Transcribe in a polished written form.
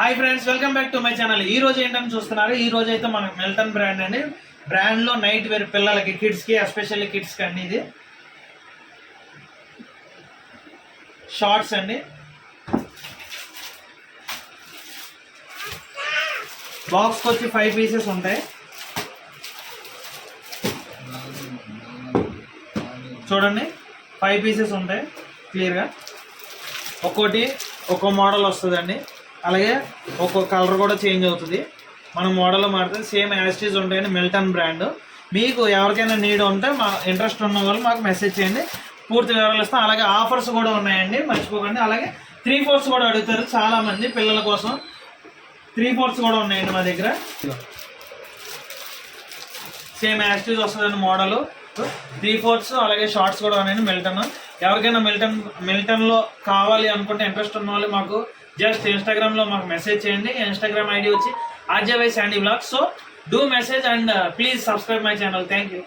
Hi friends, welcome back to my channel. ఈ రోజు ఏంటని చూస్తున్నారు. ఈ రోజు అయితే మనకు మిల్టన్ బ్రాండ్ అండి. బ్రాండ్ లో నైట్ వేర్ పిల్లలకి, కిడ్స్ కి, ఎస్పెషల్లీ కిడ్స్ కి అండి. ఇది షార్ట్స్ అండి. బాక్స్ వచ్చి 5 పీసెస్ ఉంటాయి. చూడండి, 5 పీసెస్ ఉంటాయి క్లియర్గా. ఒక్కోటి ఒక్కో మోడల్ వస్తుందండి. అలాగే ఒక్కో కలర్ కూడా చేంజ్ అవుతుంది. మన మోడల్ మారుతుంది. సేమ్ యాస్టీజ్ ఉంటాయండి. Milton brand. మీకు ఎవరికైనా నీడ్ ఉంటే మా ఇంట్రెస్ట్ ఉన్న వాళ్ళు మాకు మెసేజ్ చేయండి, పూర్తి వివరాలు ఇస్తాం. అలాగే ఆఫర్స్ కూడా ఉన్నాయండి, మర్చిపోకండి. అలాగే 3/4 కూడా అడుగుతారు చాలామంది పిల్లల కోసం. 3/4 కూడా ఉన్నాయండి మా దగ్గర. సేమ్ యాస్టీజ్ వస్తుందండి మోడల్. 3/4 అలాగే షార్ట్స్ కూడా ఉన్నాయండి మిల్టన్. ఎవరికైనా మిల్టన్లో కావాలి అనుకుంటే ఇంట్రెస్ట్ ఉన్న వాళ్ళు మాకు జస్ట్ ఇన్స్టాగ్రామ్లో మాకు మెసేజ్ చేయండి. ఇన్స్టాగ్రామ్ ఐడి వచ్చి RJY Sandy Vlogs. So do message and please subscribe my channel. Thank you.